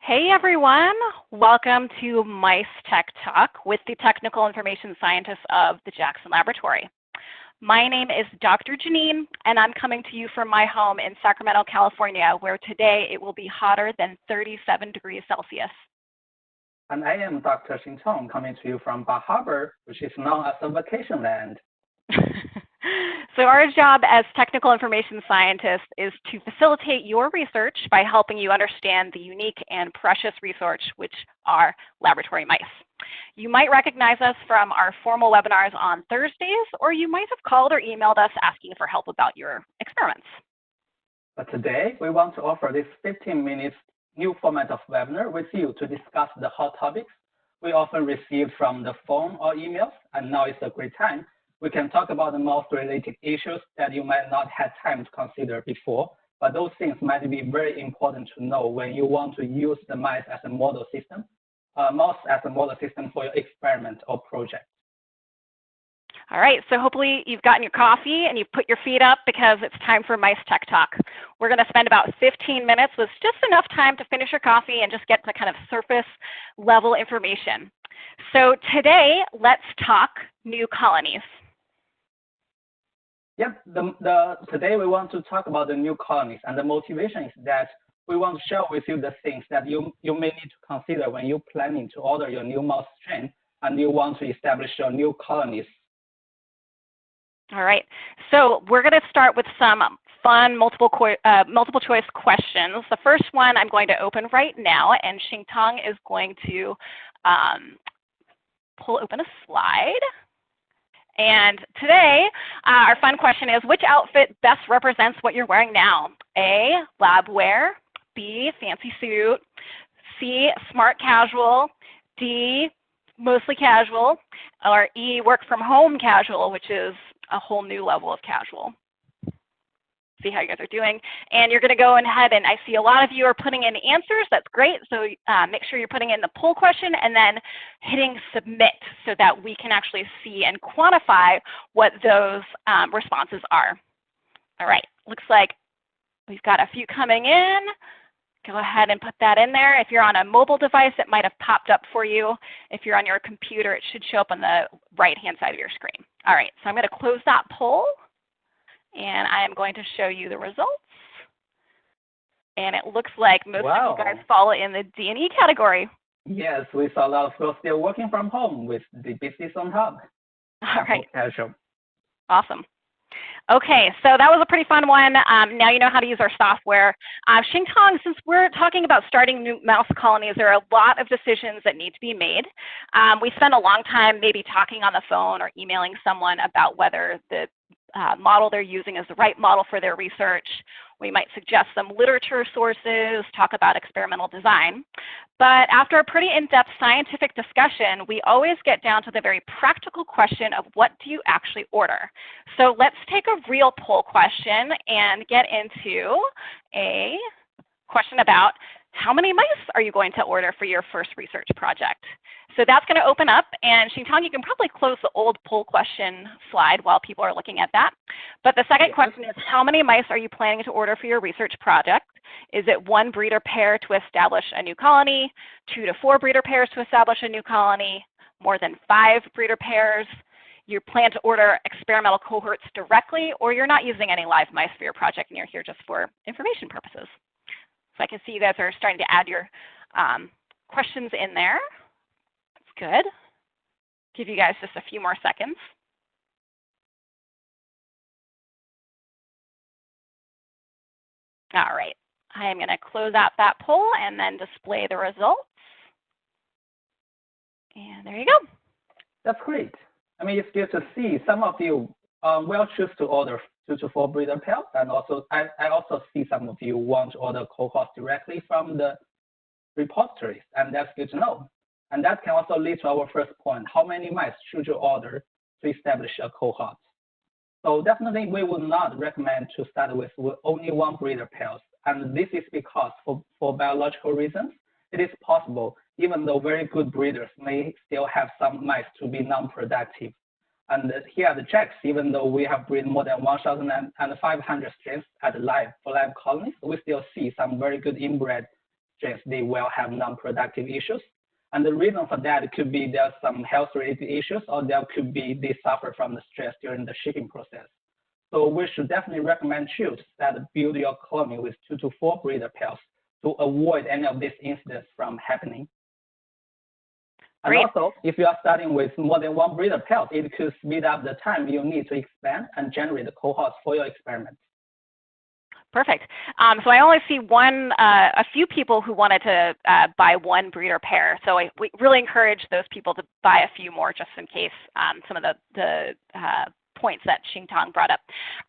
Hey everyone, welcome to MiceTech Talk with the Technical Information Scientists of the Jackson Laboratory. My name is Dr. Janine, and I'm coming to you from my home in Sacramento, California, where today it will be hotter than 37 degrees Celsius. And I am Dr. Xintong, coming to you from Bar Harbor, which is known as a vacation land. So our job as technical information scientists is to facilitate your research by helping you understand the unique and precious resource, which are laboratory mice. You might recognize us from our formal webinars on Thursdays, or you might have called or emailed us asking for help about your experiments. But today, we want to offer this 15 minutes new format of webinar with you to discuss the hot topics we often receive from the phone or emails, and now is a great time. We can talk about the mouse-related issues that you might not have time to consider before, but those things might be very important to know when you want to use the mice as a model system, mouse as a model system for your experiment or project. All right, so hopefully you've gotten your coffee and you've put your feet up because it's time for MiceTech Talk. We're going to spend about 15 minutes with just enough time to finish your coffee and just get to kind of surface level information. So today, let's talk new colonies. Yep, today we want to talk about the new colonies, and the motivation is that we want to share with you the things that you may need to consider when you're planning to order your new mouse strain and you want to establish your new colonies. All right, so we're going to start with some fun multiple choice questions. The first one I'm going to open right now, and Xintong is going to pull open a slide. And today, our fun question is, which outfit best represents what you're wearing now? A, lab wear, B, fancy suit, C, smart casual, D, mostly casual, or E, work from home casual, which is a whole new level of casual. See how you guys are doing. And you're going to go ahead, and I see a lot of you are putting in answers. That's great. So make sure you're putting in the poll question and then hitting submit so that we can actually see and quantify what those responses are. All right, looks like we've got a few coming in. Go ahead and put that in there. If you're on a mobile device, it might have popped up for you. If you're on your computer, it should show up on the right-hand side of your screen. All right, so I'm going to close that poll. And I am going to show you the results. And it looks like most of you guys fall in the D&E category. Yes, we saw a lot of people still working from home with the business on top. All right. Casual. Awesome. Okay, so that was a pretty fun one. Now you know how to use our software. Xintong, since we're talking about starting new mouse colonies, there are a lot of decisions that need to be made. We spend a long time maybe talking on the phone or emailing someone about whether the model they're using is the right model for their research. We might suggest some literature sources, talk about experimental design. But after a pretty in-depth scientific discussion, we always get down to the very practical question of what do you actually order? So let's take a real poll question and get into a question about how many mice are you going to order for your first research project? So that's going to open up, and Xintong, you can probably close the old poll question slide while people are looking at that. But the second question is, how many mice are you planning to order for your research project? Is it 1 breeder pair to establish a new colony, 2 to 4 breeder pairs to establish a new colony, more than 5 breeder pairs? You plan to order experimental cohorts directly, or you're not using any live mice for your project and you're here just for information purposes? So I can see you guys are starting to add your questions in there. Good. Give you guys just a few more seconds. All right. I am going to close out that poll and then display the results. And there you go. That's great. I mean, it's good to see some of you will choose to order 2 to 4 breeder pairs, and also I also see some of you want to order cohorts directly from the repositories, and that's good to know. And that can also lead to our first point: how many mice should you order to establish a cohort? So definitely, we would not recommend to start with only 1 breeder pairs, and this is because for biological reasons, it is possible, even though very good breeders may still have some mice to be non-productive. And here are the checks. Even though we have bred more than 1,500 strains for live colonies, we still see some very good inbred stress, they will have non-productive issues. And the reason for that could be there's some health-related issues, or there could be they suffer from the stress during the shipping process. So we should definitely recommend you to build your colony with 2 to 4 breeder pairs to avoid any of these incidents from happening. And Great. also, if you are starting with more than 1 breeder pair, it could speed up the time you need to expand and generate the cohorts for your experiments. Perfect. So I only see a few people who wanted to buy 1 breeder pair. So we really encourage those people to buy a few more just in case some of the points that Xingtang brought up.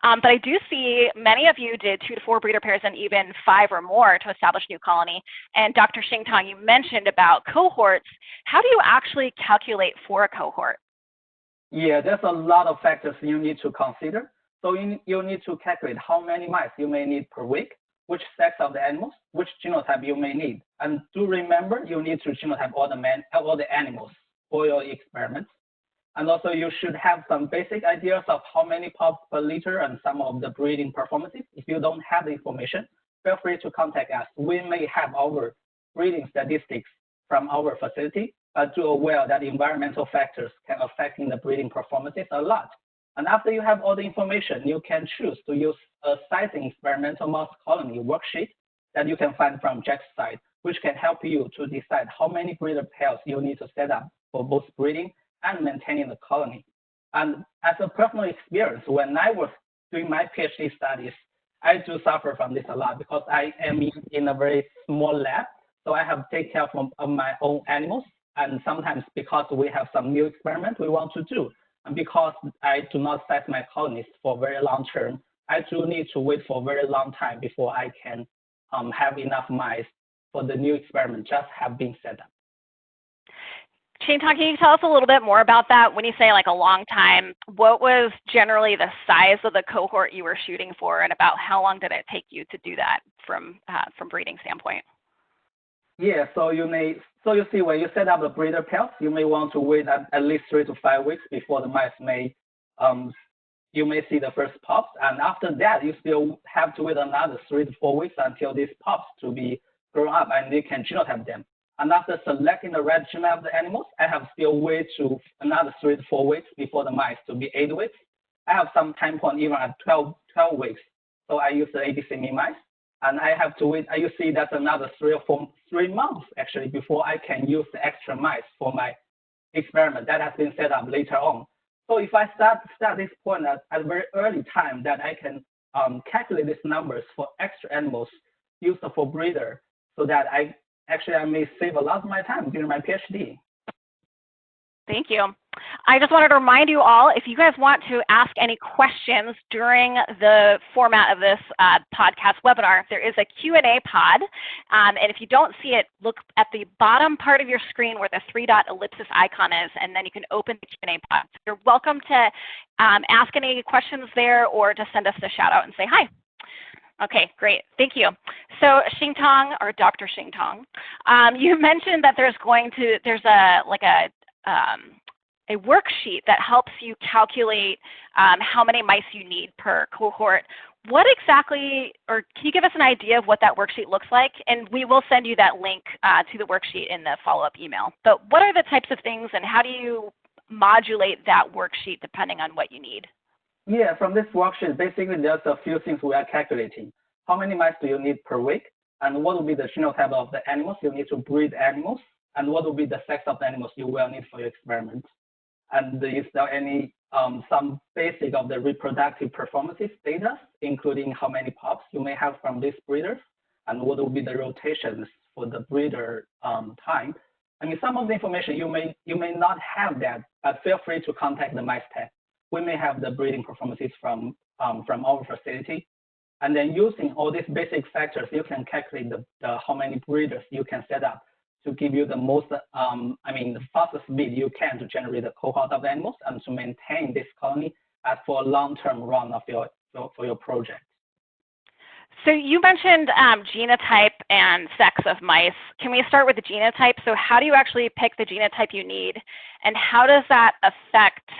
But I do see many of you did 2 to 4 breeder pairs and even 5 or more to establish new colony. And Dr. Xingtang, you mentioned about cohorts. How do you actually calculate for a cohort? Yeah, there's a lot of factors you need to consider. So you need to calculate how many mice you may need per week, which sex of the animals, which genotype you may need. And do remember, you need to genotype all the animals for your experiments. And also you should have some basic ideas of how many pups per liter and some of the breeding performances. If you don't have the information, feel free to contact us. We may have our breeding statistics from our facility, but do aware that environmental factors can affect the breeding performances a lot. And after you have all the information, you can choose to use a sizing experimental mouse colony worksheet that you can find from Jack's site, which can help you to decide how many breeder pairs you need to set up for both breeding and maintaining the colony. And as a personal experience, when I was doing my PhD studies, I do suffer from this a lot because I am in a very small lab. So I have to take care of my own animals. And sometimes because we have some new experiment we want to do, and because I do not size my colonies for very long term, I do need to wait for a very long time before I can have enough mice for the new experiment just have been set up. Xingtang, can you tell us a little bit more about that? When you say like a long time, what was generally the size of the cohort you were shooting for, and about how long did it take you to do that from breeding standpoint? Yeah, so you see when you set up the breeder pairs, you may want to wait at least 3 to 5 weeks before the mice you may see the first pups, and after that you still have to wait another 3 to 4 weeks until these pups to be grown up and they can genotype them. And after selecting the right genome of the animals, I have still wait to another 3 to 4 weeks before the mice to be 8 weeks. I have some time point even at 12 weeks. So I use the ABC mice, and I have to wait. You see that's another 3 months actually before I can use the extra mice for my experiment that has been set up later on. So if I start this point at a very early time, that I can calculate these numbers for extra animals used for breeder, so that I may save a lot of my time during my PhD. Thank you. I just wanted to remind you all, if you guys want to ask any questions during the format of this podcast webinar, there is a Q&A pod. And if you don't see it, look at the bottom part of your screen where the 3-dot ellipsis icon is, and then you can open the Q&A pod. So you're welcome to ask any questions there, or to send us a shout out and say hi. Okay, great. Thank you. So Xingtang, or Dr. Xingtang, you mentioned that there's a worksheet that helps you calculate how many mice you need per cohort. What exactly, or can you give us an idea of what that worksheet looks like? And we will send you that link to the worksheet in the follow-up email. But what are the types of things, and how do you modulate that worksheet depending on what you need? Yeah, from this worksheet, basically there's a few things we are calculating. How many mice do you need per week? And what will be the genotype of the animals you need to breed animals? And what will be the sex of the animals you will need for your experiment? And is there any some basic of the reproductive performances data, including how many pups you may have from these breeders, and what will be the rotations for the breeder time? I mean, some of the information you may not have that, but feel free to contact the MiceTech. We may have the breeding performances from our facility, and then using all these basic factors, you can calculate the how many breeders you can set up to give you the most, the fastest speed you can to generate a cohort of animals and to maintain this colony as for a long-term run of for your project. So you mentioned genotype and sex of mice. Can we start with the genotype? So how do you actually pick the genotype you need, and how does that affect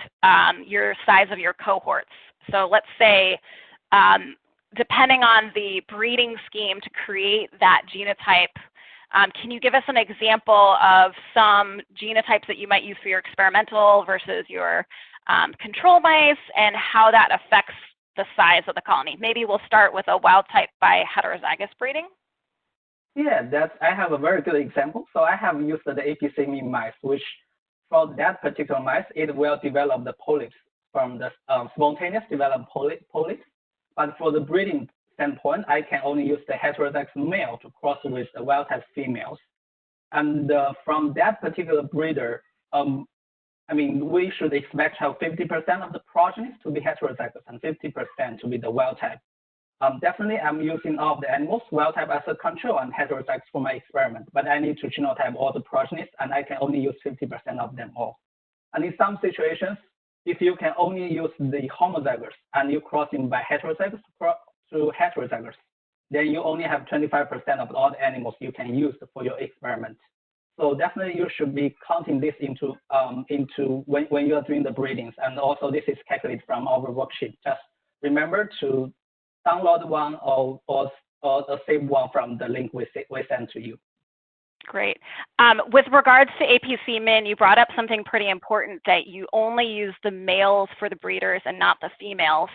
your size of your cohorts? So let's say, depending on the breeding scheme to create that genotype, Can you give us an example of some genotypes that you might use for your experimental versus your control mice and how that affects the size of the colony? Maybe we'll start with a wild type by heterozygous breeding. Yeah, I have a very good example. So I have used the APC mice, which for that particular mice, it will develop the polyps from the spontaneous developed polyps. But for the breeding standpoint, I can only use the heterozygous male to cross with the wild type females. And from that particular breeder, I mean, we should expect how 50% of the progenies to be heterozygous and 50% to be the wild type. Definitely, I'm using all of the animals, wild type as a control and heterozygous for my experiment, but I need to genotype all the progenies, and I can only use 50% of them all. And in some situations, if you can only use the homozygous and you crossing by heterozygous to heterozygous, then you only have 25% of all the animals you can use for your experiment. So definitely, you should be counting this into when you are doing the breedings, and also this is calculated from our worksheet. Just remember to download one or save one from the link we sent to you. Great. With regards to APC min, you brought up something pretty important, that you only use the males for the breeders and not the females.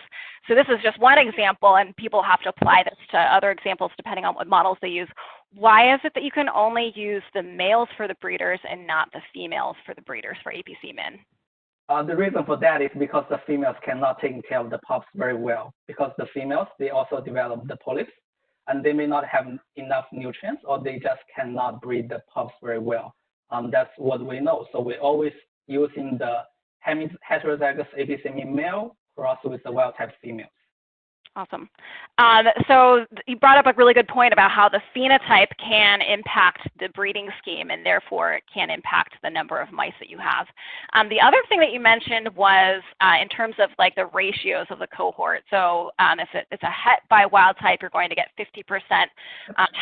So this is just one example, and people have to apply this to other examples depending on what models they use. Why is it that you can only use the males for the breeders and not the females for the breeders for APC min? The reason for that is because the females cannot take care of the pups very well, because the females, they also develop the polyps, and they may not have enough nutrients, or they just cannot breed the pups very well. That's what we know. So we're always using the heterozygous APC male crossed with the wild type females. Awesome. So you brought up a really good point about how the phenotype can impact the breeding scheme, and therefore it can impact the number of mice that you have. The other thing that you mentioned was in terms of like the ratios of the cohort. So if it's a het by wild type, you're going to get 50%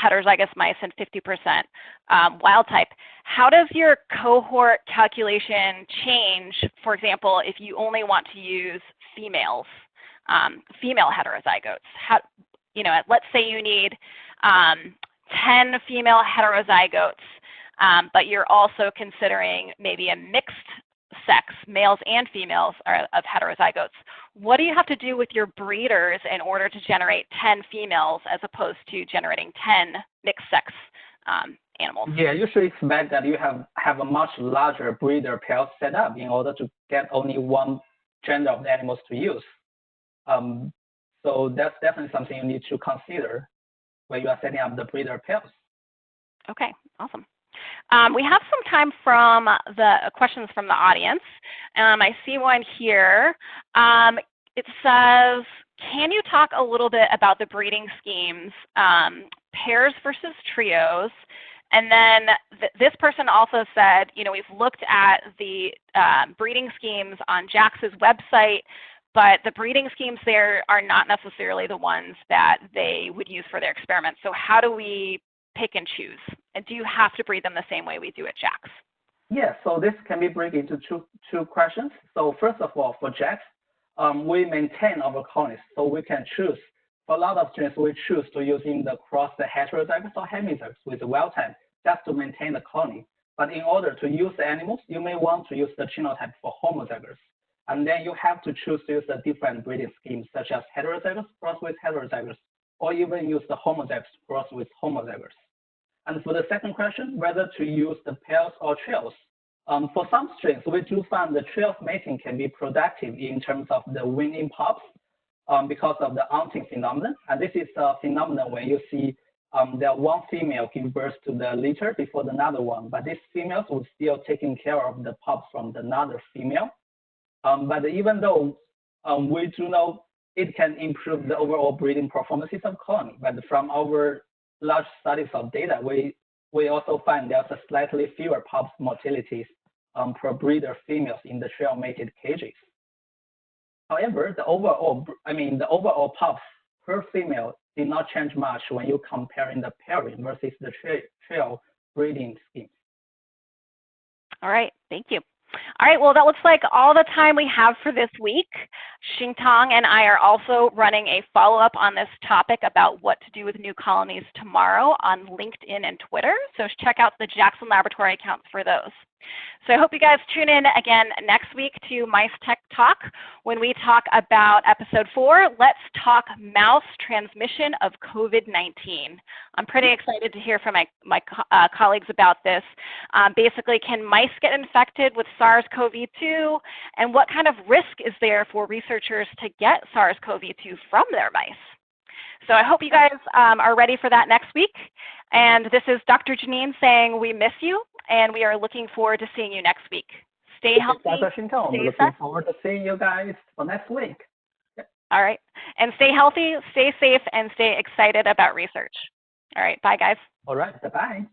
heterozygous mice and 50% wild type. How does your cohort calculation change, for example, if you only want to use females? Female heterozygotes. Let's say you need 10 female heterozygotes, but you're also considering maybe a mixed sex, males and females of heterozygotes. What do you have to do with your breeders in order to generate 10 females as opposed to generating 10 mixed sex animals? Yeah, you should expect that you have a much larger breeder pair set up in order to get only one gender of the animals to use. So that's definitely something you need to consider when you are setting up the breeder pairs. Okay, awesome. We have some time from the questions from the audience. I see one here. It says, can you talk a little bit about the breeding schemes, pairs versus trios? And then this person also said, we've looked at the breeding schemes on JAX's website, but the breeding schemes there are not necessarily the ones that they would use for their experiments. So how do we pick and choose? And do you have to breed them the same way we do at JAX? Yeah, so this can be broken into two questions. So first of all, for JAX, we maintain our colonies, so we can choose. For a lot of strains, we choose to using the cross the heterozygous or hemizygous with the wild type just to maintain the colony. But in order to use the animals, you may want to use the genotype for homozygous. And then you have to choose to use a different breeding schemes, such as heterozygous cross with heterozygous, or even use the homozygous cross with homozygous. And for the second question, whether to use the pairs or trios, for some strains, we do find the trios mating can be productive in terms of the weaning pups because of the aunting phenomenon. And this is a phenomenon when you see that one female give birth to the litter before another one, but these females will still taking care of the pups from another female. But even though we do know it can improve the overall breeding performances of colony, but from our large studies of data, we also find there's a slightly fewer pups mortalities per breeder females in the trio mated cages. However, the overall pups per female did not change much when you comparing the pairing versus the trio breeding scheme. All right, thank you. All right, well, that looks like all the time we have for this week. Xingtang and I are also running a follow-up on this topic about what to do with new colonies tomorrow on LinkedIn and Twitter. So check out the Jackson Laboratory accounts for those. So I hope you guys tune in again next week to MiceTech Talk when we talk about episode 4, Let's Talk Mouse Transmission of COVID-19. I'm pretty excited to hear from my colleagues about this. Basically, can mice get infected with SARS-CoV-2? And what kind of risk is there for researchers to get SARS-CoV-2 from their mice? So I hope you guys are ready for that next week. And this is Dr. Janine saying we miss you, and we are looking forward to seeing you next week. Stay healthy. Dr. Xingtang, I'm looking forward to seeing you guys for next week. All right. And stay healthy, stay safe, and stay excited about research. All right. Bye, guys. All right. Bye-bye.